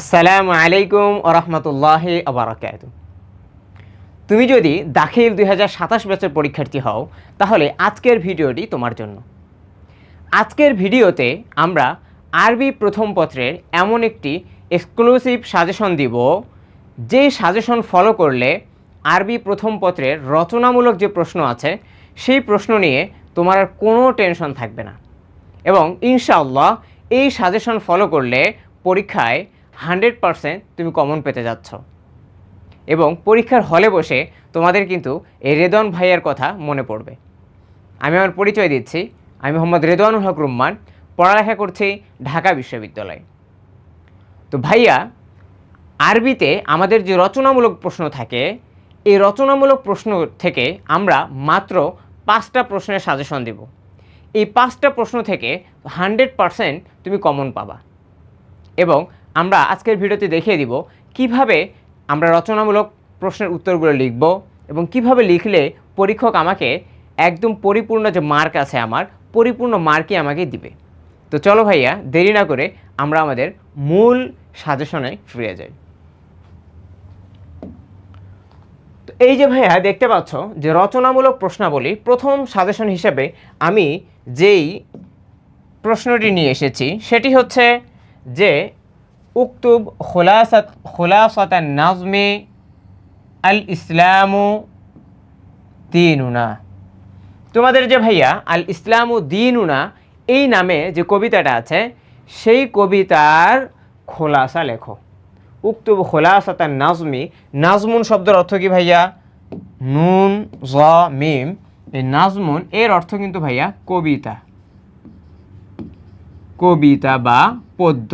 আসসালামু আলাইকুম ওরহমতুল্লাহি আবরাকাতুহু। তুমি যদি দাখিল 2027 ব্যাচের পরীক্ষার্থী হও তাহলে আজকের ভিডিওটি তোমার জন্য। আজকের ভিডিওতে আমরা আরবি প্রথম পত্রের এমন একটি এক্সক্লুসিভ সাজেশন দিব, যে সাজেশন ফলো করলে আরবি প্রথম পত্রের রচনামূলক যে প্রশ্ন আছে সেই প্রশ্ন নিয়ে তোমার আর কোনো টেনশন থাকবে না এবং ইনশাআল্লাহ এই সাজেশন ফলো করলে পরীক্ষায় 100% তুমি কমন পেতে যাচ্ছ এবং পরীক্ষার হলে বসে তোমাদের কিন্তু এই রেদওয়ান ভাইয়ের কথা মনে পড়বে। আমি আমার পরিচয় দিচ্ছি, আমি মোহাম্মদ রেদওয়ানুল হক রুম্মান, পড়ালেখা করছি ঢাকা বিশ্ববিদ্যালয়ে। তো ভাইয়া, আরবিতে আমাদের যে রচনামূলক প্রশ্ন থাকে এই রচনামূলক প্রশ্ন থেকে আমরা মাত্র 5টা প্রশ্নের সাজেশন দেব। এই 5টা প্রশ্ন থেকে 100% তুমি কমন পাবা এবং আমরা আজকের ভিডিওতে দেখিয়ে দিব কিভাবে আমরা রচনামূলক প্রশ্নের উত্তরগুলো লিখব এবং কিভাবে লিখলে পরীক্ষক আমাকে একদম পরিপূর্ণ যে মার্ক আছে আমার পরিপূর্ণ মার্কই আমাকে দিবে। তো চলো ভাইয়া, দেরি না করে আমরা আমাদের মূল সাজেশনে ফিরে যাই। তো এই যে ভাইয়া দেখতে পাচ্ছ যে রচনামূলক প্রশ্নাবলী প্রথম সাজেশন হিসেবে আমি যেই প্রশ্নটি নিয়ে এসেছি সেটি হচ্ছে যে উক্তুব খুলাসাতান নাজমে আল ইসলামু দীনুনা। তোমাদের যে ভাইয়া আল ইসলামু দীনুনা এই নামে যে কবিতাটা আছে সেই কবিতার খোলাসা লেখো। উক্তুব খুলাসাতান নাজমি, নাজমুন শব্দের অর্থ কি ভাইয়া? নুন জ মিম, এই নাজমুন এর অর্থ কিন্তু ভাইয়া কবিতা, কবিতা বা পদ্য।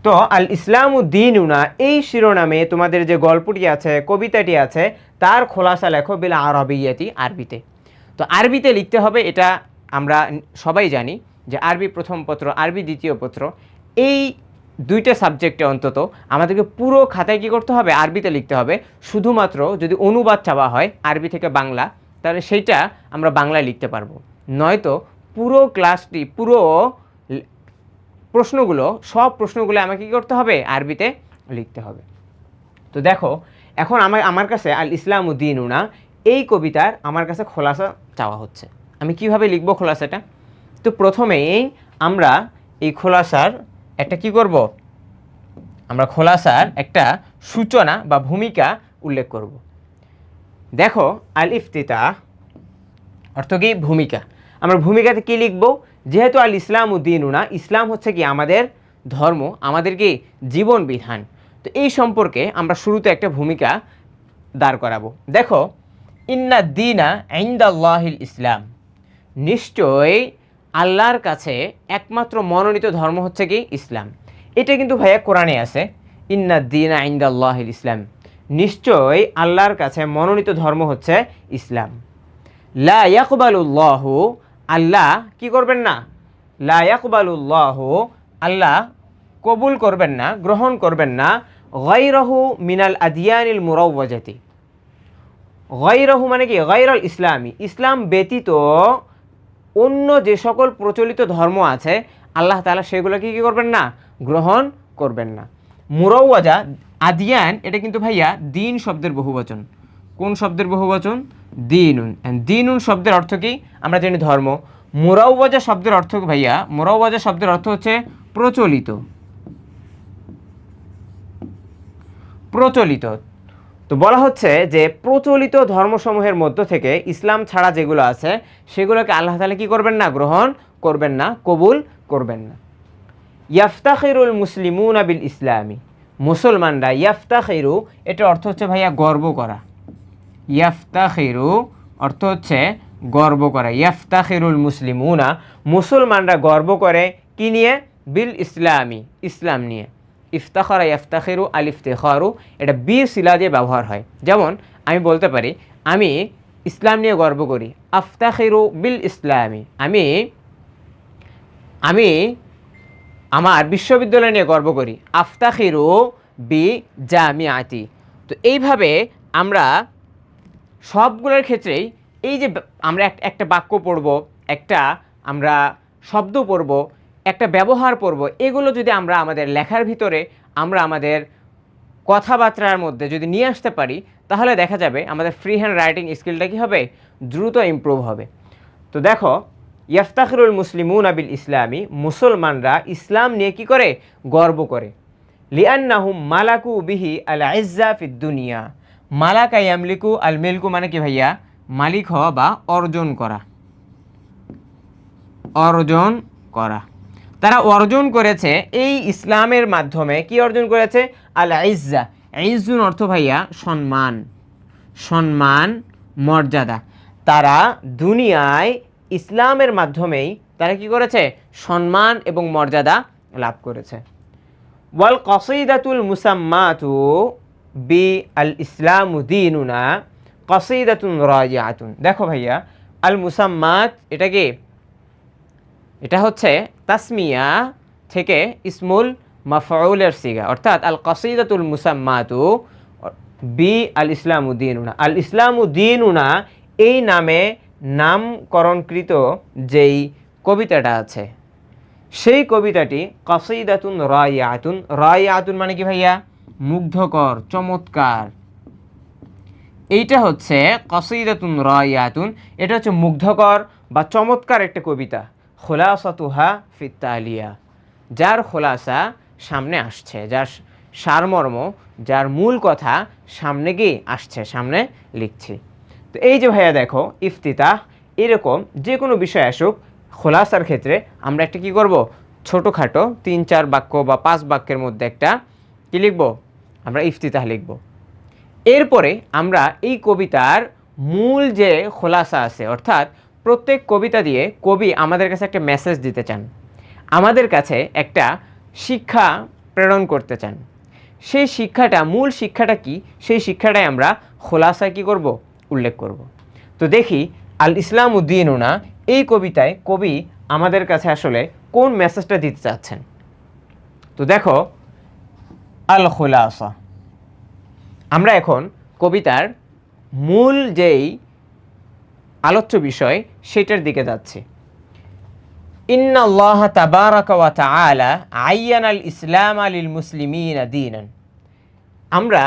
তো আল ইসলামু দীনুনা এই শিরোনামে তোমাদের যে গল্পটি আছে, কবিতাটি আছে, তার খোলাসা লেখো বিল আরবিয়াতি, আরবিতে। তো আরবিতে লিখতে হবে, এটা আমরা সবাই জানি যে আরবি প্রথম পত্র, আরবি দ্বিতীয় পত্র, এই দুইটা সাবজেক্টে অন্তত আমাদেরকে পুরো খাতায় কী করতে হবে? আরবিতে লিখতে হবে। শুধুমাত্র যদি অনুবাদ চাওয়া হয় আরবি থেকে বাংলা, তাহলে সেইটা আমরা বাংলায় লিখতে পারবো, নয়তো পুরো ক্লাসটি, পুরো প্রশ্নগুলো, সব প্রশ্নগুলো আমাকে কী করতে হবে? আরবিতে লিখতে হবে। তো দেখো, এখন আমার কাছে আল ইসলামু দীনুনা এই কবিতার আমার কাছে খোলাসা চাওয়া হচ্ছে। আমি কিভাবে লিখব খোলাসাটা? তো প্রথমেই আমরা এই খোলাসার একটা কি করব? আমরা খোলাসার একটা সূচনা বা ভূমিকা উল্লেখ করব। দেখো, আল ইফতিতাহ অর্থ কি? ভূমিকা। আমরা ভূমিকাতে কি লিখব? যেহেতু আল ইসলামু দীনুনা, ইসলাম হচ্ছে কি আমাদের ধর্ম, আমাদের কি জীবন বিধান, তো এই সম্পর্কে আমরা শুরুতে একটা ভূমিকা দাঁড় করাবো। দেখো, ইন্না দীনা ইনদাল্লাহিল ইসলাম, নিশ্চয়ই আল্লাহর কাছে একমাত্র মনোনীত ধর্ম হচ্ছে কি ইসলাম। এটা কিন্তু ভাইয়া কোরআনে আছে, ইন্না দীনা ইনদাল্লাহিল ইসলাম, নিশ্চয়ই আল্লাহর কাছে মনোনীত ধর্ম হচ্ছে ইসলাম। লা ইয়াকবালুল্লাহু, আল্লাহ কি করবেন না? লা ইয়াকবালুল্লাহু, আল্লাহ কবুল করবেন না, গ্রহণ করবেন না, গায়রাহু মিনাল আদিয়ানিল মুরাওয়াজাতি। গায়রাহু মানে কি? গায়রাল ইসলামী, ইসলাম ব্যতীত অন্য যে সকল প্রচলিত ধর্ম আছে আল্লাহ তাআলা সেগুলোকে কি করবেন না? গ্রহণ করবেন না। মুরাওয়াজা, আদিয়ান, এটা কিন্তু ভাইয়া দিন শব্দের বহুবচন। কোন শব্দের বহুবচন? দিনুন। দিনুন শব্দের অর্থ কি? আমরা জানি ধর্ম। মুরাওয়াজা শব্দের অর্থ ভাইয়া, মুরাওয়াজা শব্দের অর্থ হচ্ছে প্রচলিত, প্রচলিত। তো বলা হচ্ছে যে প্রচলিত ধর্মসমূহের মধ্য থেকে ইসলাম ছাড়া যেগুলো আছে সেগুলোকে আল্লাহ তাআলা কি করবেন না? গ্রহণ করবেন না, কবুল করবেন না। ইয়াফতাখিরুল মুসলিমুনা বিল ইসলামি, মুসলমানরা, ইয়াফতাখিরু এটা অর্থ হচ্ছে ভাইয়া গর্ব করা। ইয়াফতাখিরু অর্থ হচ্ছে গর্ব করা। ইয়াফতাখিরুল মুসলিমুনা, মুসলমানরা গর্ব করে কি নিয়ে? বিল ইসলামি, ইসলাম নিয়ে। ইফতাখারা ইয়াফতাখিরু, আল ইফতিখারু এটা বি সিলা দিয়ে ব্যবহার হয়। যেমন আমি বলতে পারি আমি ইসলাম নিয়ে গর্ব করি, আফতাখিরু বিল ইসলামি, আমি আমার বিশ্ববিদ্যালয় নিয়ে গর্ব করি, আফতাখিরু বি জামিআতি। তো এইভাবে আমরা সবগুলোর ক্ষেত্রেই এই যে আমরা একটা বাক্য পড়ব, একটা আমরা শব্দ পড়ব, একটা ব্যবহার পর্ব, এগুলো যদি আমরা আমাদের লেখার ভিতরে আমরা আমাদের কথাবার্তার মধ্যে যদি নিয়ে আসতে পারি, তাহলে দেখা যাবে আমাদের ফ্রি হ্যান্ড রাইটিং স্কিলটা কী হবে, দ্রুত ইমপ্রুভ হবে। তো দেখো, ইয়াফতাখিরুল মুসলিমুনা বিল ইসলামি, মুসলমানরা ইসলাম নিয়ে কী করে, গর্ব করে। লিআন্নাহুম মালাকু বিহি আল ইজ্জা ফিদ দুনিয়া। মালাকা ইয়ামলিকু, আল মিলকু মানে কি ভাইয়া, মালিক হওয়া বা অর্জন করা, অর্জন করা। তারা অর্জন করেছে এই ইসলামের মাধ্যমে, কি অর্জন করেছে, আল ইজ্জা। ইজ্জুন অর্থ ভাইয়া সম্মান, সম্মান মর্যাদা। তারা দুনিয়ায় ইসলামের মাধ্যমেই তারা কি করেছে, সম্মান এবং মর্যাদা লাভ করেছে। ওয়াল কসিদাতুল মুসাম্মাতু বি আল ইসলামু দীনুনা কসিদাতুন রাজিআতুন। দেখো ভাইয়া, আল মুসাম্মাত এটা কি, এটা হচ্ছে তাসমিয়া থেকে ইসমুল মাফউলের সিগা, অর্থাৎ আল কসিদাতুল মুসাম্মাতু বি আল ইসলামু দীনুনা। আল ইসলামু দীনুনা এই নামে নামকরণকৃত যেই কবিতাটা আছে, সেই কবিতাটি কসিদাতুন রাইয়াতুন। রাইয়াতুন মানে কি ভাইয়া, মুগ্ধকর, চমৎকার। এইটা হচ্ছে কসিদাতুন রাইয়াতুন, এটা হচ্ছে মুগ্ধকর বা চমৎকার একটা কবিতা। খোলাসাতুহা ফিত তালিয়া, যার খোলাসা সামনে আসছে, যার সারমর্ম, যার মূল কথা সামনে কি আসছে, সামনে লিখছি। তো এই যে ভাইয়া দেখো, ইফতিতাহ, এরকম যে কোনো বিষয় আসুক, খোলাসার ক্ষেত্রে আমরা একটা কি করব, ছোটোখাটো 3-4 বাক্য বা 5 বাক্যের মধ্যে একটা কি লিখব, আমরা ইফতিতাহ লিখব। এরপরে আমরা এই কবিতার মূল যে খোলাসা আছে, অর্থাৎ প্রত্যেক কবিতা দিয়ে কবি আমাদের কাছে একটা মেসেজ দিতে চান, আমাদের কাছে একটা শিক্ষা প্রেরণ করতে চান। সেই শিক্ষাটা, মূল শিক্ষাটা কি, সেই শিক্ষাটাই আমরা খোলাসায় কি করব, উল্লেখ করব। তো দেখি আল ইসলামু দীনুনা এই কবিতায় কবি আমাদের কাছে আসলে কোন মেসেজটা দিতে চাচ্ছেন। তো দেখো, আল খোলাসা, আমরা এখন কবিতার মূল যেই আলোচ্য বিষয় সেটার দিকে যাচ্ছি। ইন্নাল্লাহ তাবারাকা ওয়া তাআলা আয়্যানাল ইসলাম লিল মুসলিমিনা দীনান। আমরা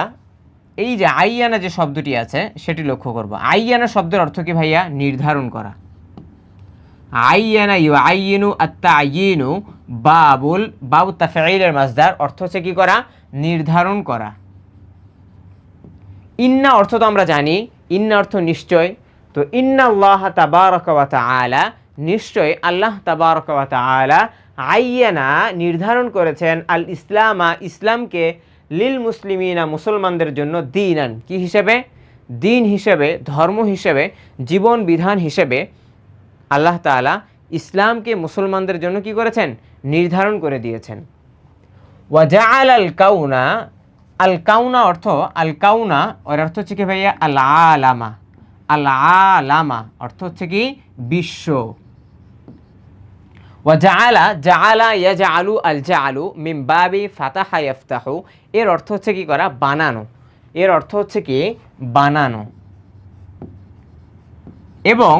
এই যে আইয়ানা যে শব্দটি আছে সেটি লক্ষ্য করব। আইয়ানা শব্দের অর্থ কি ভাইয়া, নির্ধারণ করা। আইয়ানা ইউআইয়িনু আত-তা'য়িনু বাবু তাফঈলের মাসদার, অর্থ হচ্ছে কি করা, নির্ধারণ করা। ইন্না অর্থ তো আমরা জানি, ইন্না অর্থ নিশ্চয়। তো ইন্নাল্লাহ তাবারাকা ওয়া তাআলা, নিশ্চয় আল্লাহ তাবারাকা ওয়া তাআলা, আইয়ানা নির্ধারণ করেছেন, আল ইসলামা ইসলামকে, লিল মুসলিমিনা মুসলমানদের জন্য, দীনান কি হিসেবে, দিন হিসেবে, ধর্ম হিসেবে, জীবন বিধান হিসেবে আল্লাহ তাআলা ইসলামকে মুসলমানদের জন্য কি করেছেন, নির্ধারণ করে দিয়েছেন। ওয়া জাআল আল কাউনা, আল কাউনা অর্থ, আল কাউনা ওর অর্থ হচ্ছে কি ভাইয়া, আল আলামা। আল আলামা অর্থ হচ্ছে কি বিশ্ব। ওয়া জাআলা, জাআলা ইয়াজআলু, আল জাআলু মিন বাবি ফাতাহা ইয়াফতাহু, এর অর্থ হচ্ছে কি করা, বানানো। এর অর্থ হচ্ছে কি বানানো। এবং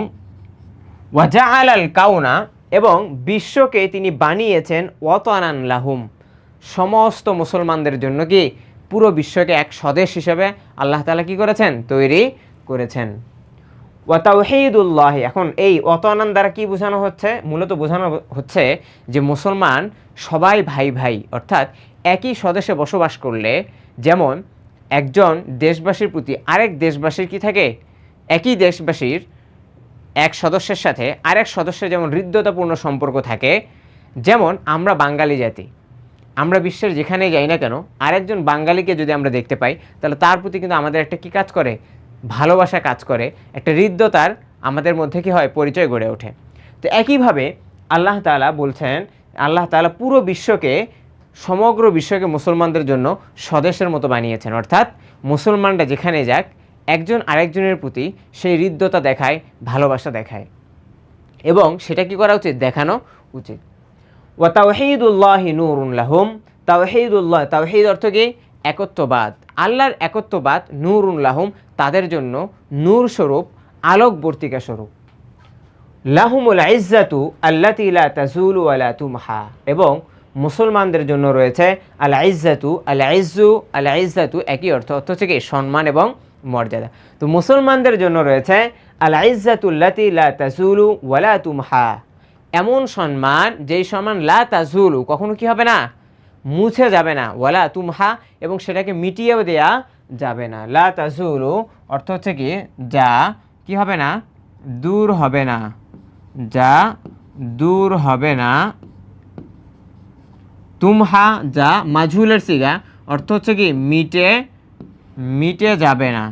ওয়া জাআলা আল কাউনা, এবং বিশ্বকে তিনি বানিয়েছেন, ওয়াতানান লাহুম, সমস্ত মুসলমানদের জন্য, কি পুরো বিশ্বকে এক স্বদেশ হিসেবে আল্লাহ তাআলা কি করেছেন, তৈরি করেছেন। ওয়া তাওহীদুল্লাহ, এখন এই ওয়াতানান দ্বারা কি বোঝানো হচ্ছে, মূলত বোঝানো হচ্ছে যে মুসলমান সবাই ভাই ভাই, অর্থাৎ একই স্বদেশে বসবাস করলে যেমন একজন দেশবাসীর প্রতি আরেক দেশবাসীর কি থাকে, একই দেশবাসীর এক সদস্যের সাথে আরেক সদস্যের যেমন হৃদ্যতাপূর্ণ সম্পর্ক থাকে, যেমন আমরা বাঙালি জাতি, আমরা বিশ্বের যেখানে যাই না কেন আরেকজন বাঙালিকে যদি আমরা দেখতে পাই, তাহলে তার প্রতি কিন্তু আমাদের একটা কি কাজ করে, ভালোবাসা কাজ করে, একটা হৃদ্যতার আমাদের মধ্যে কি হয়, পরিচয় গড়ে ওঠে। তো একইভাবে আল্লাহ তাআলা বলছেন, আল্লাহ তাআলা পুরো বিশ্বকে, সমগ্র বিশ্বকে মুসলমানদের জন্য স্বদেশের মতো বানিয়েছেন, অর্থাৎ মুসলমানরা যেখানে যাক একজন আরেকজনের প্রতি সেই হৃদ্যতা দেখায়, ভালোবাসা দেখায়, এবং সেটা কি করা উচিত, দেখানো উচিত। ওয়া তাওহীদুল্লাহি নূরুন লাহুম, তাওহীদুল্লাহ, তাওহীদ অর্থ কি একত্ববাদ, আল্লাহর একত্ববাদ, নূরুন লাহুম তাদের জন্য, নূর স্বরূপ, আলোকবর্তিকা স্বরূপ। লাহুমুল ইজ্জাতু আল্লাতী লা তাজুলু ওয়া লা তুমহা, এবং মুসলমানদের জন্য রয়েছে আল ইজ্জাতু, আল ইজ্জাতু একই অর্থ, অর্থ হচ্ছে কি সম্মান এবং মর্যাদা। তো মুসলমানদের জন্য রয়েছে আল ইজ্জাতু আল্লাতী লা তাজুলু ওয়া লা তুমহা, এমন সম্মান যেই সম্মান লা তাজুলু কখনো কি হবে না, মুছে যাবে না, ওয়ালা তুমহা এবং সেটাকে মিটিয়েও দেয়া যাবে না। লা তাজুলু অর্থ হচ্ছে কি যা কি হবে না, দূর হবে না, যা দূর হবে না। তুমহা যা মাজহুলের সিগা, অর্থ হচ্ছে কি মিটে যাবে না,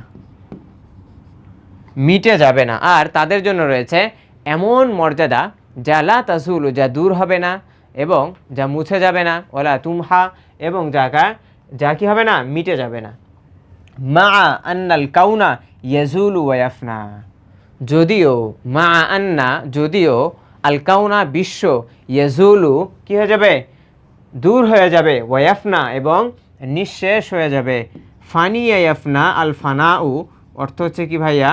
মিটে যাবে না। আর তাদের জন্য রয়েছে এমন মর্যাদা যা লা তাজুলু যা দূর হবে না এবং যা মুছে যাবে না, ওলা তুমহা এবং যা কি হবে না, মিটে যাবে না। মা আন্নাল কাউনা ইয়াজুলু ওয়া ইয়াফনা, যদিও মা আন্না যদিও আল কাউনা বিশ্ব ইয়াজুলু কি হয়ে যাবে, দূর হয়ে যাবে, ওয়াফনা এবং নিঃশেষ হয়ে যাবে। ফানি ইয়াফনা আল ফানাউ অর্থ হচ্ছে কি ভাইয়া,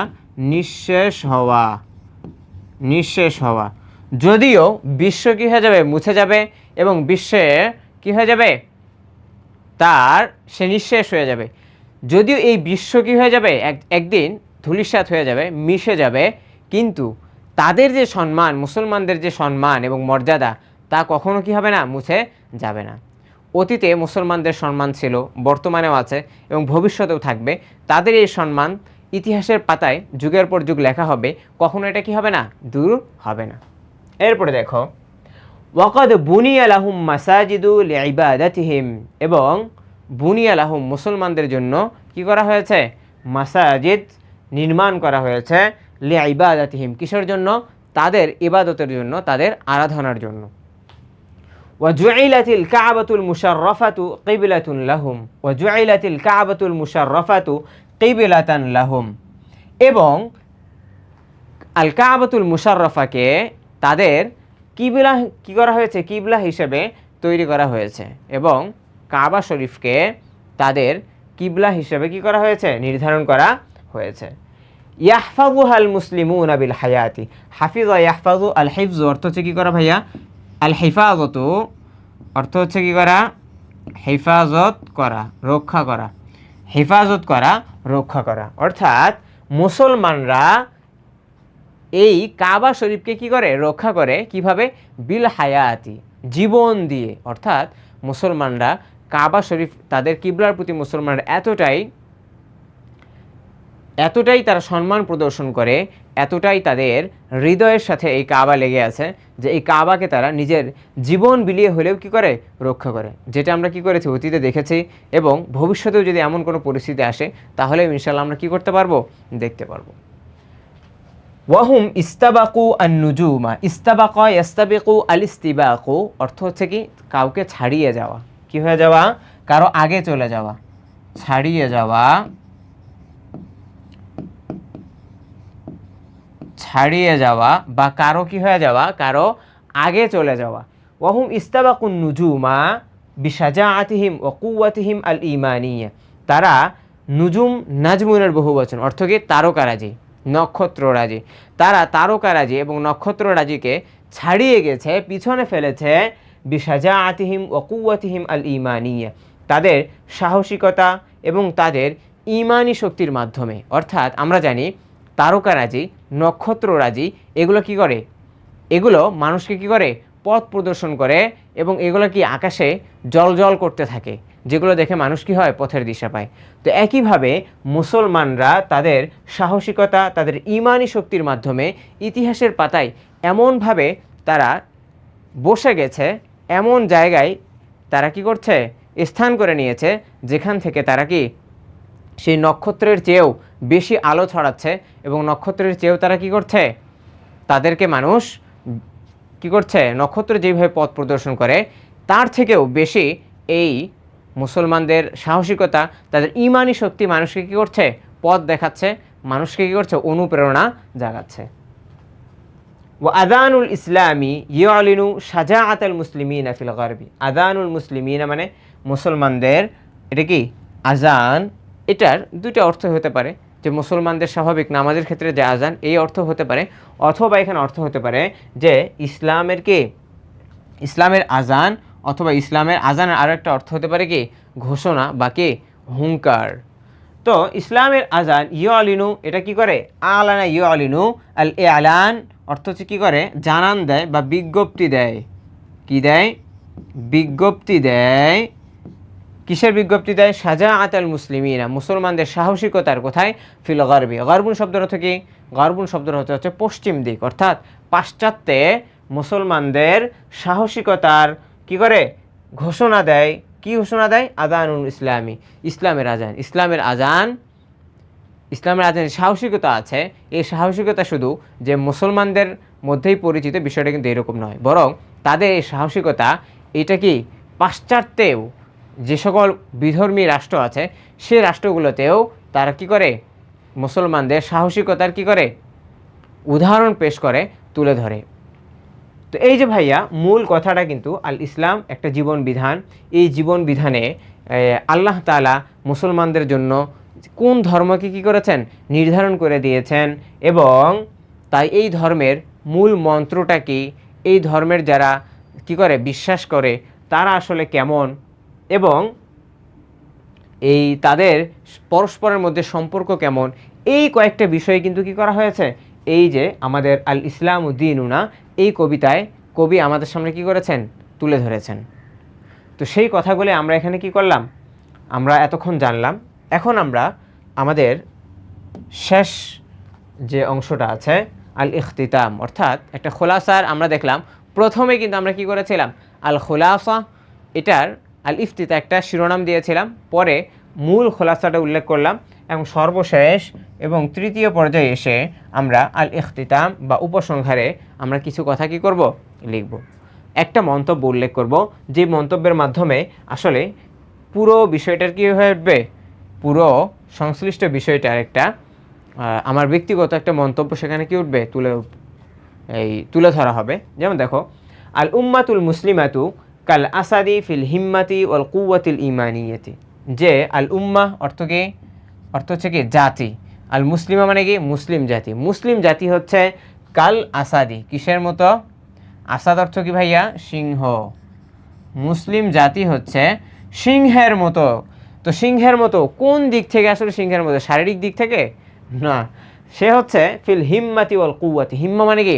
নিঃশেষ হওয়া, নিঃশেষ হওয়া। যদিও বিশ্ব কি হয়ে যাবে, মুছে যাবে এবং বিশ্বে কি হয়ে যাবে, তার সে নিঃশেষ হয়ে যাবে। যদিও এই বিশ্ব কি হয়ে যাবে, একদিন ধূলিসাৎ হয়ে যাবে, মিশে যাবে, কিন্তু তাদের যে সম্মান, মুসলমানদের যে সম্মান এবং মর্যাদা, তা কখনো কি হবে না, মুছে যাবে না। অতীতে মুসলমানদের সম্মান ছিল, বর্তমানেও আছে এবং ভবিষ্যতেও থাকবে। তাদের এই সম্মান ইতিহাসের পাতায় যুগের পর যুগ লেখা হবে, কখনো এটা কি হবে না, দূর হবে না। এরপরে দেখো, ওয়াকাদ বুনিয়া লাহুম মাসাজিদু লিইবাদাতিহিম, এবং বুনিয়া লাহুম মুসলমানদের জন্য কি করা হয়েছে, মাসাজিদ নির্মাণ করা হয়েছে, লিইবাদাতিহিম কিসের জন্য, তাদের ইবাদতের জন্য, তাদের আরাধনার জন্য। ওয়াজুইলাতিল কাবাতুল মুশাররাফাতু কিবলাতুন লাহুম, ওয়াজুইলাতিল কাবাতুল মুশাররাফাতু কিবলাতান লাহুম, এবং আল কাবাতুল মুশাররাফাকে তাদের কিবলা কি করা হয়েছে, কিবলা হিসেবে তৈরি করা হয়েছে, এবং কাবা শরীফকে তাদের কিবলা হিসেবে কি করা হয়েছে, নির্ধারণ করা হয়েছে। ইয়াহফাজুহাল মুসলিমুনা বিল হায়াতি, হাফিজা ইয়াহফাজু আল হিফজ অর্থ হচ্ছে কি করা ভাইয়া, আল হিফাজতু অর্থ হচ্ছে কি করা, হেফাজত করা, রক্ষা করা, হেফাজত করা, রক্ষা করা। অর্থাৎ মুসলমানরা এই কাবা শরীফকে কি করে, রক্ষা করে, কিভাবে, বিল হায়াতি জীবন দিয়ে। অর্থাৎ মুসলমানরা কাবা শরীফ, তাদের কিবলার প্রতি মুসলমানরা এতটাই তারা সম্মান প্রদর্শন করে, এতটাই তাদের হৃদয়ের সাথে এই কাবা লেগে আছে যে এই কাবাকে তারা নিজের জীবন বিলিয়ে হলেও কি করে, রক্ষা করে। যেটা আমরা কি করেছি, অতীতে দেখেছি, এবং ভবিষ্যতেও যদি এমন কোনো পরিস্থিতি আসে তাহলে ইনশাআল্লাহ আমরা কি করতে পারবো, দেখতে পারবো। ওয়াহুম ইস্তাবাকু আন-নুজুমা, ইস্তাবাকা ইস্তাবিকু আল ইস্তিবাকু অর্থ হচ্ছে কি কাউকে ছাড়িয়ে যাওয়া, কি হয়ে যাওয়া, কারো আগে চলে যাওয়া, ছাড়িয়ে যাওয়া, ছাড়িয়ে যাওয়া বা কারো কি হয়ে যাওয়া, কারো আগে চলে যাওয়া। ওয়াহুম ইস্তাবাকুন নুজুমা বিশাজাআতিহিম ওয়া কুওয়াতিহিম আল ঈমানিয়া, তারা নুজুম নাজমুনের বহুবচন, অর্থ কি তারকারাজি, নক্ষত্ররাজি, তারা তারকারাজি এবং নক্ষত্ররাজিকে ছাড়িয়ে গেছে, পিছনে ফেলেছে, বিশাজাআতিহিম ওয়া কুওয়াতিহিম আল ঈমানিয়া, তাদের সাহসিকতা এবং তাদের ঈমানি শক্তির মাধ্যমে। অর্থাৎ আমরা জানি তারকারাজি, নক্ষত্ররাজি এগুলো কি করে, এগুলো মানুষকে কি করে, পথ প্রদর্শন করে, এবং এগুলো কি আকাশে জ্বলজ্বল করতে থাকে, যেগুলো দেখে মানুষ কি হয়, পথের দিশা পায়। তো একইভাবে মুসলমানরা তাদের সাহসিকতা, তাদের ঈমানি শক্তির মাধ্যমে ইতিহাসের পাতায় এমনভাবে তারা বসে গেছে, এমন জায়গায় তারা কি করছে, স্থান করে নিয়েছে, যেখান থেকে তারা কি সেই নক্ষত্রের চেয়েও বেশি আলো ছড়াচ্ছে, এবং নক্ষত্রের চেয়েও তারা কি করছে, তাদেরকে মানুষ কি করছে, নক্ষত্র যেভাবে পথ প্রদর্শন করে তার থেকেও বেশি এই মুসলমানদের সাহসিকতা, তাদের ঈমানি শক্তি মানুষকে কি করছে, পথ দেখাচ্ছে, মানুষকে কি করছে, অনুপ্রেরণা জাগাচ্ছে। ওয়া আযানুল ইসলামি ইউলিনু শাজাআতাল মুসলিমিনা ফিল গারবি, আযানুল মুসলিমিনা মানে মুসলমানদের, এটা কি আজান, এটার দুইটা অর্থ হতে পারে। যে মুসলমানদের স্বাভাবিক নামাজের ক্ষেত্রে যে আজান, এই অর্থ হতে পারে, অথবা এখানে অর্থ হতে পারে যে ইসলামের কি, ইসলামের আজান, অথবা ইসলামের আজানের আরও একটা অর্থ হতে পারে কি ঘোষণা বা কি হুঙ্কার। তো ইসলামের আজান ইউআলিনু, এটা কি করে আলানা ইউআলিনু, আল এলান অর্থ হচ্ছে কী করে জানান দেয় বা বিজ্ঞপ্তি দেয়। কি দেয়? বিজ্ঞপ্তি দেয়। কিসের বিজ্ঞপ্তি দেয়? শাজাআত আল মুসলিমিনা, মুসলমানদের সাহসিকতার। কোথায়? ফিল গারবি। গারবুন শব্দের অর্থ কি? গারবুন শব্দের অর্থ হচ্ছে পশ্চিম দিক, অর্থাৎ পাশ্চাত্যে মুসলমানদের সাহসিকতার কি করে ঘোষণা দেয়। কি ঘোষণা দেয়? আজানুল ইসলামী, ইসলামের আজান। ইসলামের আজান, ইসলামের আজানের সাহসিকতা আছে। এই সাহসিকতা শুধু যে মুসলমানদের মধ্যেই পরিচিত, বিষয়টা কিন্তু এরকম নয়, বরং তাদের এই সাহসিকতা এটা কি পাশ্চাত্যেও যে সকল বিধর্মী রাষ্ট্র আছে সেই রাষ্ট্রগুলোতেও তারা কি করে মুসলমানদের সাহসিকতার কি করে উদাহরণ পেশ করে, তুলে ধরে। তো এই যে ভাইয়া মূল কথাটা কিন্তু আল ইসলাম একটা জীবন বিধান। এই জীবন বিধানে আল্লাহ তাআলা মুসলমানদের জন্য কোন ধর্মকে কি করেছেন? নির্ধারণ করে দিয়েছেন। এবং তাই এই ধর্মের মূল মন্ত্রটা কি, এই ধর্মের যারা কি করে বিশ্বাস করে তারা আসলে কেমন, এবং এই তাদের পরস্পরের মধ্যে সম্পর্ক কেমন, এই কয়েকটা বিষয়ে কিন্তু কি করা হয়েছে, এই যে আমাদের আল ইসলাম উদ্দিনুনা এই কবিতায় কবি আমাদের সামনে কি করেছেন? তুলে ধরেছেন। তো সেই কথাগুলো আমরা এখানে কি করলাম? আমরা এতক্ষণ জানলাম। এখন আমরা আমাদের শেষ যে অংশটা আছে আল ইখতিতাম, অর্থাৎ একটা খোলাসার আমরা দেখলাম। প্রথমে কিন্তু আমরা কি করেছিলাম? আল খোলাসা, এটার আল ইফতিতা একটা শিরোনাম দিয়েছিলাম, পরে মূল খোলাসাটা উল্লেখ করলাম, এবং সর্বশেষ এবং তৃতীয় পর্যায়ে এসে আমরা আল ইখতিতাম বা উপসংহারে আমরা কিছু কথা কি করব? লিখব। একটা মন্তব্য উল্লেখ করব, যে মন্তব্যের মাধ্যমে আসলে পুরো বিষয়টার কী হয়ে উঠবে, পুরো সংশ্লিষ্ট বিষয়টার একটা আমার ব্যক্তিগত একটা মন্তব্য সেখানে কি উঠবে, তুলে ধরা হবে। যেমন দেখো, আল উম্মাতুল মুসলিমাতু কাল আসাদি ফিল হিম্মাতি ওয়াল কুওয়াতিল ইমানিয়াতি। যে আল উম্মাহ অর্থ কি? অর্থ হচ্ছে কি জাতি। আল মুসলিমা মানে কি? মুসলিম জাতি। মুসলিম জাতি হচ্ছে কাল আসাদি, কিসের মতো? আসাদ অর্থ কি ভাইয়া? সিংহ। মুসলিম জাতি হচ্ছে সিংহের মতো। তো সিংহের মতো কোন দিক থেকে আসলে সিংহের মতো? শারীরিক দিক থেকে না, সে হচ্ছে ফিল হিম্মাতি ওয়াল কুওয়াতি। হিম্মা মানে কি?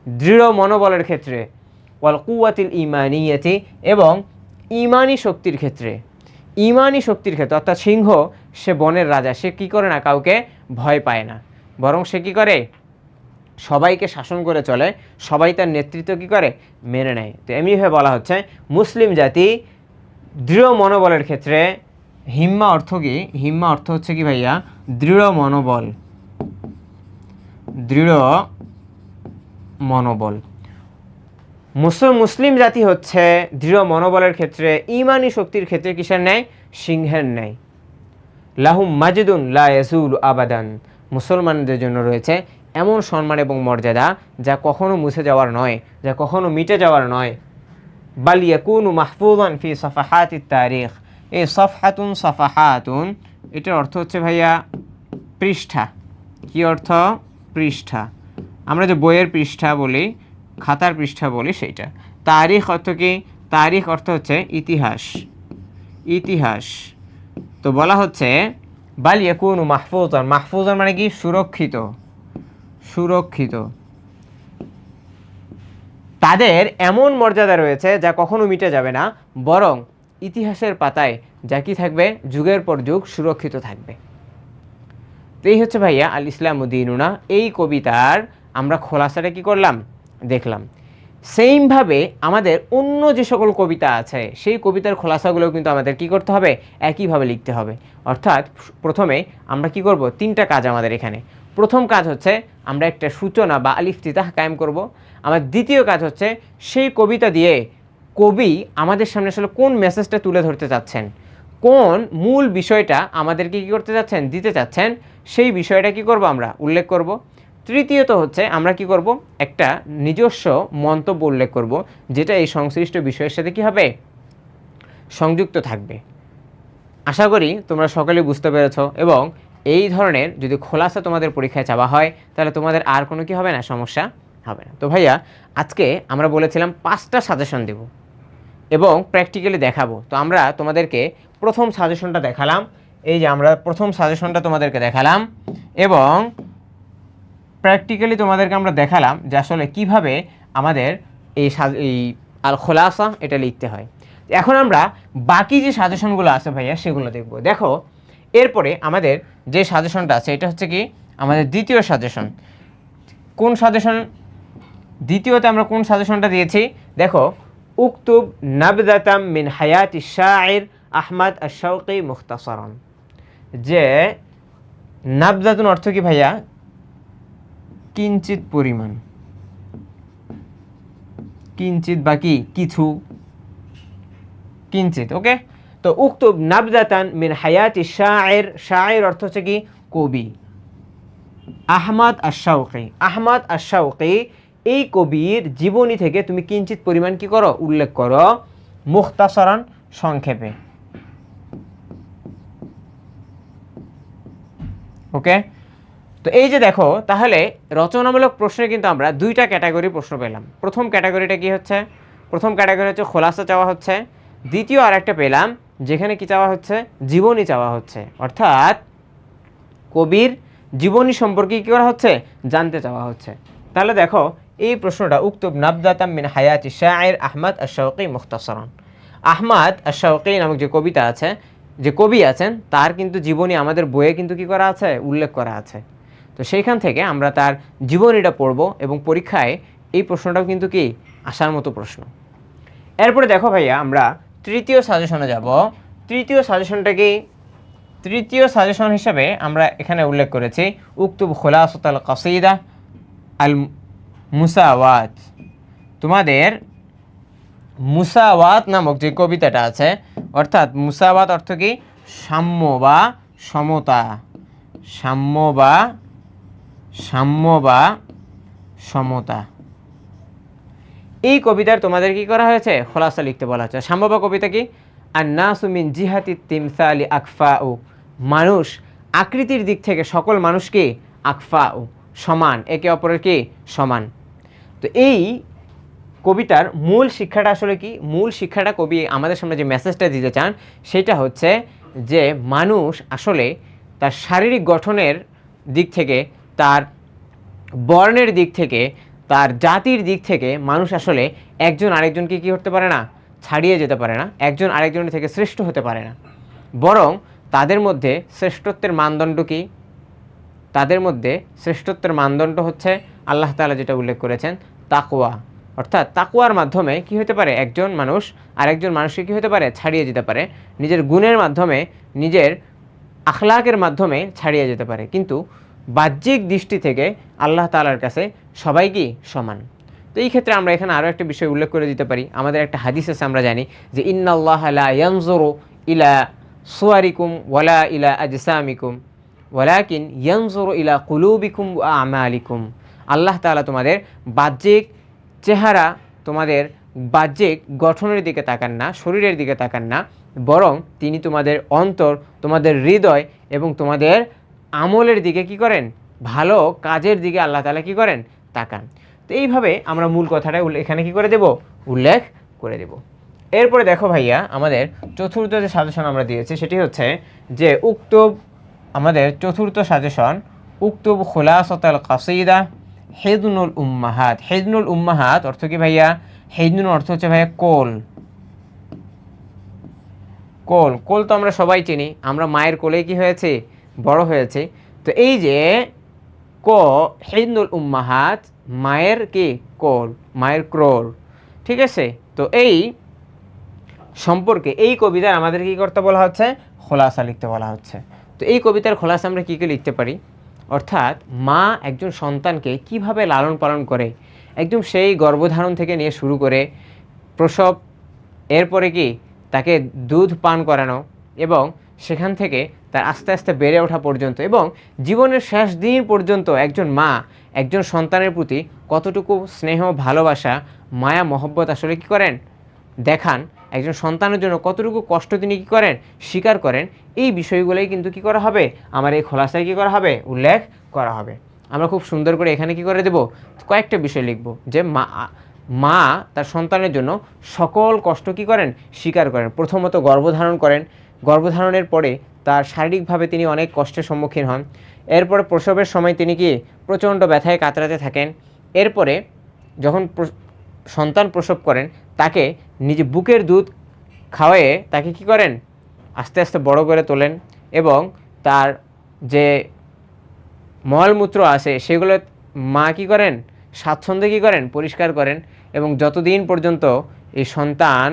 দৃঢ় মনোবলের ক্ষেত্রে। ওয়াল কুওয়াতিল ইমানিয়াতি, এবং ইমানি শক্তির ক্ষেত্রে। ইমানি শক্তির ক্ষেত্রে, অর্থাৎ সিংহ সে বনের রাজা, সে কি করে না কাউকে ভয় পায় না, বরং সে কি করে সবাইকে শাসন করে চলে, সবাই তার নেতৃত্ব কি করে মেনে নেয়। তো এমনিভাবে বলা হচ্ছে মুসলিম জাতি দৃঢ় মনোবলের ক্ষেত্রে। হিম্মা অর্থ কি? হিম্মা অর্থ হচ্ছে কি ভাইয়া? দৃঢ় মনোবল। দৃঢ় মনোবল। মুসলিম জাতি হচ্ছে দৃঢ় মনোবলের ক্ষেত্রে, ইমানি শক্তির ক্ষেত্রে কিসের ন্যায়? সিংহের ন্যায়। লাহুম মাজিদুন লা ইয়াজুলু আবাদান, মুসলমানদের জন্য রয়েছে এমন সম্মান এবং মর্যাদা যা কখনো মুছে যাওয়ার নয়, যা কখনো মিটে যাওয়ার নয়। বাল ইয়াকুনু মাহফুজান ফি সাফাহাতিত তারিখ। এই সফহাতুন সাফাহাতুন এটার অর্থ হচ্ছে ভাইয়া পৃষ্ঠা। কি অর্থ? পৃষ্ঠা। আমরা যে বইয়ের পৃষ্ঠা বলি, খাতার পৃষ্ঠা বলি, সেইটা। তারিখ অর্থ কি? তারিখ অর্থ হচ্ছে ইতিহাস। ইতিহাস। তো বলা হচ্ছে বাল ইয়াকুনু মাহফুজান। মাহফুজান মানে কি? সুরক্ষিত। সুরক্ষিত। তাদের এমন মর্যাদা রয়েছে যা কখনো মিটে যাবে না, বরং ইতিহাসের পাতায় যা কি থাকবে, যুগের পর যুগ সুরক্ষিত থাকবে। তো এই হচ্ছে ভাইয়া আল ইসলাম উদ্দিনুনা, এই কবিতার আমরা খোলাসাটা কি করলাম? দেখলাম। সেইমভাবে আমাদের অন্য যে সকল কবিতা আছে সেই কবিতার খোলাসাগুলোও কিন্তু আমাদের কি করতে হবে? একইভাবে লিখতে হবে। অর্থাৎ প্রথমে আমরা কি করব? তিনটা কাজ আমাদের এখানে। প্রথম কাজ হচ্ছে আমরা একটা সূচনা বা আল ইফতিতাহ কায়েম করব। আমার দ্বিতীয় কাজ হচ্ছে সেই কবিতা দিয়ে কবি আমাদের সামনে আসলে কোন মেসেজটা তুলে ধরতে চাচ্ছেন, কোন মূল বিষয়টা আমাদেরকে কী করতে চাচ্ছেন, দিতে চাচ্ছেন, সেই বিষয়টা কি করব? আমরা উল্লেখ করব। তৃতীয়ত হচ্ছে আমরা কি করব? একটা নিজস্ব মন্তব্য উল্লেখ করব, যেটা এই সংশ্লিষ্ট বিষয়ের সাথে কি হবে? সংযুক্ত থাকবে। আশা করি তোমরা সকলে বুঝতে পেরেছ, এবং এই ধরনের যদি খোলাসা তোমাদের পরীক্ষায় চাওয়া হয় তাহলে তোমাদের আর কোনো কি হবে না, সমস্যা হবে না। তো ভাইয়া আজকে আমরা বলেছিলাম 5টা সাজেশন দেব এবং প্র্যাকটিক্যালি দেখাবো। তো আমরা তোমাদেরকে প্রথম সাজেশনটা দেখালাম, এই যে আমরা প্রথম সাজেশনটা তোমাদেরকে দেখালাম এবং প্র্যাকটিক্যালি তোমাদেরকে আমরা দেখালাম যে আসলে কীভাবে আমাদের এই আল খোলাসা এটা লিখতে হয়। এখন আমরা বাকি যে সাজেশনগুলো আছে ভাইয়া সেগুলো দেখব। দেখো এরপরে আমাদের যে সাজেশনটা আছে এটা হচ্ছে কি আমাদের দ্বিতীয় সাজেশন। কোন সাজেশন? দ্বিতীয়তে আমরা কোন সাজেশনটা দিয়েছি? দেখো, উকতুব নাবদাতাম মিন হায়াতি শাইর আহমদ আশ-শাওকি মুখতাসারান। যে নাবদাতুন অর্থ কি ভাইয়া? কিঞ্চিত পরিমাণ, কিঞ্চিত বা কি কিছু, কিঞ্চিত। ওকে, তো উকতুব নাবদাতান মিন হায়াতি শাইর, শাইর অর্থ হচ্ছে কি কবি, আহমদ আশ-শাওকি। আহমদ আশ-শাওকি এই কবির জীবনী থেকে তুমি কিঞ্চিত পরিমাণ কি করো? উল্লেখ করো, মুখতাসারান সংক্ষেপে। ওকে, তো এই যে দেখো, তাহলে রচনামূলক প্রশ্নে কিন্তু আমরা 2টা ক্যাটাগরি প্রশ্ন পেলাম। প্রথম ক্যাটাগরিটা কি হচ্ছে? প্রথম ক্যাটাগরি হচ্ছে খোলাসা চাওয়া হচ্ছে। দ্বিতীয় আরেকটা পেলাম যেখানে কি চাওয়া হচ্ছে? জীবনী চাওয়া হচ্ছে, অর্থাৎ কবির জীবনী সম্পর্কে কী করা হচ্ছে? জানতে চাওয়া হচ্ছে। তাহলে দেখো এই প্রশ্নটা, উকতুব নাবদাতাম মিন হায়াতি শাইর আহমদ আশ-শাওকি মুখতাসারান। আহমদ আশ-শাওকি নামক যে কবিতা আছে, যে কবি আছেন, তার কিন্তু জীবনী আমাদের বইয়ে কিন্তু কি করা আছে? উল্লেখ করা আছে। তো সেইখান থেকে আমরা তার জীবনীটা পড়ব এবং পরীক্ষায় এই প্রশ্নটাও কিন্তু কি আসার মতো প্রশ্ন। এরপরে দেখো ভাইয়া আমরা তৃতীয় সাজেশনে যাব। তৃতীয় সাজেশনটা কি? তৃতীয় সাজেশন হিসাবে আমরা এখানে উল্লেখ করেছি উকতুব খুলাসাতুল কাসিদা আল মুসাওয়াত। তোমাদের মুসাওয়াত নামক যে কবিতাটা আছে, অর্থাৎ মুসাওয়াত অর্থ কি? সাম্য বা সমতা, সাম্য বা সমতা। এই কবিতার তোমাদের কি করা হয়েছে? খোলাসা লিখতে বলা হচ্ছে। সাম্য বা কবিতা কি? আন-নাসু মিন জিহাতি তিমসালি আকফাউ। মানুষ আকৃতির দিক থেকে সকল মানুষ কি? আকফাউ, সমান, একে অপরের কি? সমান। তো এই কবিতার মূল শিক্ষাটা আসলে কি? মূল শিক্ষাটা কবি আমাদের সামনে যে মেসেজটা দিতে চান সেটা হচ্ছে যে মানুষ আসলে তার শারীরিক গঠনের দিক থেকে, তার বর্ণের দিক থেকে, তার জাতির দিক থেকে মানুষ আসলে একজন আরেকজনকে কী করতে পারে না? ছাড়িয়ে যেতে পারে না, একজন আরেকজনের থেকে শ্রেষ্ঠ হতে পারে না। বরং তাদের মধ্যে শ্রেষ্ঠত্বের মানদণ্ড কি? তাদের মধ্যে শ্রেষ্ঠত্বের মানদণ্ড হচ্ছে আল্লাহ তাআলা যেটা উল্লেখ করেছেন, তাকওয়া। অর্থাৎ তাকওয়ার মাধ্যমে কি হতে পারে? একজন মানুষ আরেকজন মানুষকে কী হতে পারে? ছাড়িয়ে যেতে পারে, নিজের গুণের মাধ্যমে, নিজের আখলাকের মাধ্যমে ছাড়িয়ে যেতে পারে। কিন্তু বাহ্যিক দৃষ্টি থেকে আল্লাহ তাআলার কাছে সবাই কি? সমান। তো এই ক্ষেত্রে আমরা এখানে আরও একটা বিষয় উল্লেখ করে দিতে পারি। আমাদের একটা হাদিস আছে, আমরা জানি যে ইন্নাল্লাহা লা ইয়ানজুরু ইলা সুওয়ারিকুম ওয়ালা ইলা আজসামিকুম ওয়ালাকিন ইয়ানজুরু ইলা কুলুবিকুম ওয়া আমালিকুম। আল্লাহ তাআলা তোমাদের বাহ্যিক চেহারা, তোমাদের বাহ্যিক গঠনের দিকে তাকান না, শরীরের দিকে তাকান না, বরং তিনি তোমাদের অন্তর, তোমাদের হৃদয় এবং তোমাদের আমলের দিকে কি করেন? ভালো কাজের দিকে আল্লাহ তাআলা কি করেন? তাকান। তো এইভাবে আমরা মূল কথাটা এখানে কি করে দেব? উল্লেখ করে দেব। এরপরে দেখো ভাইয়া, আমাদের চতুর্থ যে সাজেশন আমরা দিয়েছি সেটি হচ্ছে যে উকতুব, আমাদের চতুর্থ সাজেশন উকতুব খুলাসাতুল কাসিদা হিদনুল উম্মাহাত। হিদনুল উম্মাহাত অর্থ কি ভাইয়া? হিদনুল অর্থ হচ্ছে ভাইয়া কোল। কোল, কোল তো আমরা সবাই চিনি, আমরা মায়ের কোলে কি হয়েছে? বড় হয়েছে। তো এই যে হিদনুল উম্মাহাত, মায়ের কি? কোল, মায়ের ক্রোর। ঠিক আছে, তো এই সম্পর্কে এই কবিতার আমাদের কি করতে বলা হচ্ছে? খোলাসা লিখতে বলা হচ্ছে। তো এই কবিতার খোলাসা আমরা কী কী লিখতে পারি? অর্থাৎ মা একজন সন্তানকে কিভাবে লালন পালন করে, একদম সেই গর্ভধারণ থেকে নিয়ে শুরু করে প্রসব, এরপরে কি তাকে দুধ পান করানো এবং সেখান থেকে তার আস্তে আস্তে বেড়ে ওঠা পর্যন্ত এবং জীবনের শেষ দিন পর্যন্ত একজন মা একজন সন্তানের প্রতি কতটুকু স্নেহ, ভালোবাসা, মায়া, মহব্বত আসলে কী করেন? দেখান। একজন সন্তানের জন্য কতটুকু কষ্ট তিনি কী করেন, স্বীকার করেন, এই বিষয়গুলোই কিন্তু কী করা হবে, আমার এই খোলাসায় কী করা হবে, উল্লেখ করা হবে। আমরা খুব সুন্দর করে এখানে কী করে দেব, কয়েকটা বিষয় লিখব যে মা তার সন্তানের জন্য সকল কষ্ট কী করেন, স্বীকার করেন। প্রথমত গর্ভধারণ করেন, গর্ভধারণের পরে তার শারীরিকভাবে তিনি অনেক কষ্টের সম্মুখীন হন। এরপরে প্রসবের সময় তিনি কি প্রচণ্ড ব্যথায় কাতরাতে থাকেন। এরপরে যখন সন্তান প্রসব করেন তাকে নিজে বুকের দুধ খাওয়ায়ে তাকে কি করেন, আস্তে আস্তে বড় করে তোলেন এবং তার যে মলমূত্র আছে সেগুলো মা কী করেন, স্বাচ্ছন্দ্যে কী করেন, পরিষ্কার করেন। এবং যতদিন পর্যন্ত এই সন্তান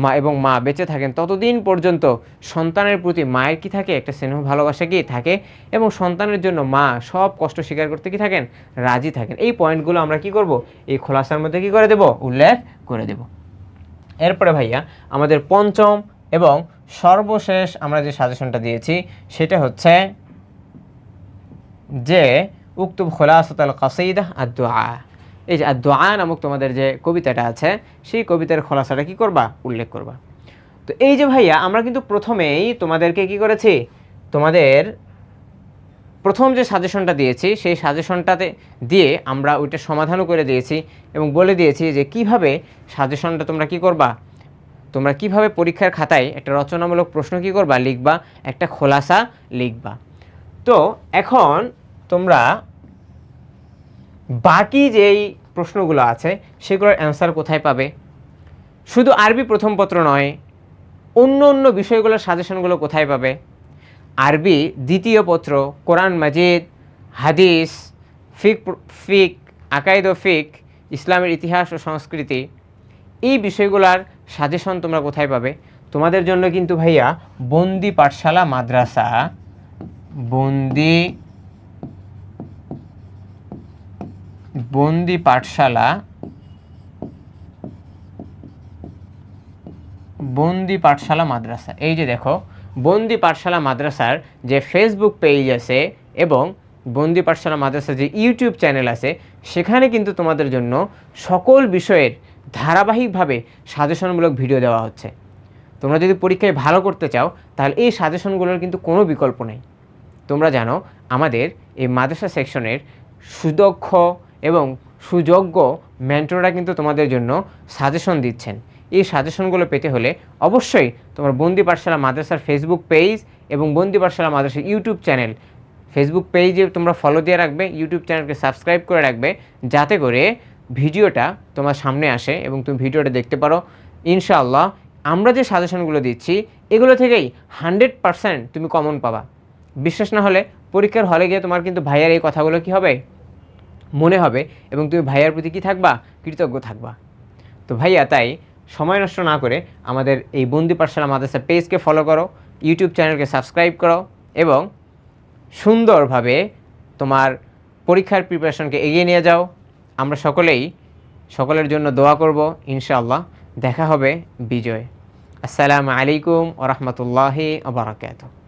মা এবং মা বেঁচে থাকেন ততদিন পর্যন্ত সন্তানের প্রতি মায়ের কি থাকে, একটা স্নেহ ভালোবাসা কি থাকে, এবং সন্তানের জন্য মা সব কষ্ট স্বীকার করতে কি থাকেন, রাজি থাকেন। এই পয়েন্টগুলো আমরা কি করব, এই খোলাসার মধ্যে কি করে দেব, উল্লেখ করে দেব। এরপরে ভাইয়া আমাদের পঞ্চম এবং সর্বশেষ আমরা যে সাজেশনটা দিয়েছি সেটা হচ্ছে যে উক্তুব খোলাসাতুল কাসিদা আদ-দুআ। এই যে আদ-দুআ নামক তোমাদের যে কবিতাটা আছে সেই কবিতার খোলাসাটা কি করবা, উল্লেখ করবা। তো এই যে ভাইয়া আমরা কিন্তু প্রথমেই তোমাদেরকে কি করেছি, তোমাদের প্রথম যে সাজেশনটা দিয়েছি সেই সাজেশনটাতে দিয়ে আমরা ওইটা সমাধানও করে দিয়েছি এবং বলে দিয়েছি যে কিভাবে সাজেশনটা তোমরা কি করবা, তোমরা কিভাবে পরীক্ষার খাতায় একটা রচনামূলক প্রশ্ন কি করবা, লিখবা, একটা খোলাসা লিখবা। তো এখন তোমরা বাকি যেই প্রশ্নগুলো আছে সেগুলোর অ্যান্সার কোথায় পাবে, শুধু আরবি প্রথম পত্র নয়, অন্য অন্য বিষয়গুলোর সাজেশনগুলো কোথায় পাবে, আরবি দ্বিতীয় পত্র, কোরআন মাজিদ, হাদিস, ফিক, আকাইদ ও ফিক, ইসলামের ইতিহাস ও সংস্কৃতি, এই বিষয়গুলোর সাজেশন তোমরা কোথায় পাবে। তোমাদের জন্য কিন্তু ভাইয়া বন্দি পাঠশালা মাদ্রাসা, বন্দি পাঠশালা মাদ্রাসা, এই যে দেখো বন্দি পাঠশালা মাদ্রাসার যে ফেসবুক পেজ আছে এবং বন্দি পাঠশালা মাদ্রাসার যে ইউটিউব চ্যানেল আছে সেখানে কিন্তু তোমাদের জন্য সকল বিষয়ের ধারাবাহিকভাবে সাজেশনমূলক ভিডিও দেওয়া হচ্ছে। তোমরা যদি পরীক্ষায় ভালো করতে চাও তাহলে এই সাজেশনগুলোর কিন্তু কোনো বিকল্প নেই। তোমরা জানো আমাদের এই মাদ্রাসা সেকশনের সুদক্ষ এবং সুযোগ্য মেন্টররা কিন্তু তোমাদের জন্য সাজেশন দিচ্ছেন। এই সাজেশনগুলো পেতে হলে অবশ্যই তোমার বন্দি পাঠশালা মাদ্রাসার ফেসবুক পেজ এবং বন্দি পাঠশালা মাদ্রাসার ইউটিউব চ্যানেল, ফেসবুক পেজে তোমরা ফলো দিয়ে রাখবে, ইউটিউব চ্যানেলকে সাবস্ক্রাইব করে রাখবে, যাতে করে ভিডিওটা তোমার সামনে আসে এবং তুমি ভিডিওটা দেখতে পারো। ইনশাআল্লাহ আমরা যে সাজেশনগুলো দিচ্ছি এগুলো থেকেই 100% তুমি কমন পাবা। বিশ্বাস না হলে পরীক্ষার হলে গিয়ে তোমার কিন্তু ভাইয়ার এই কথাগুলো কি হবে, মনে হবে এবং তুমি ভাইয়ার প্রতি কি থাকবা, কৃতজ্ঞ থাকবা। তো ভাইয়া তাই সময় নষ্ট না করে আমাদের এই বন্দি পাঠশালা মাদ্রাসা পেজকে ফলো করো, ইউটিউব চ্যানেলকে সাবস্ক্রাইব করো এবং সুন্দরভাবে তোমার পরীক্ষার প্রিপারেশনকে এগিয়ে নিয়ে যাও। আমরা সকলের জন্য দোয়া করব। ইনশাআল্লাহ দেখা হবে বিজয়। আসসালামু আলাইকুম ওয়া রাহমাতুল্লাহি ওয়া বারাকাতুহু।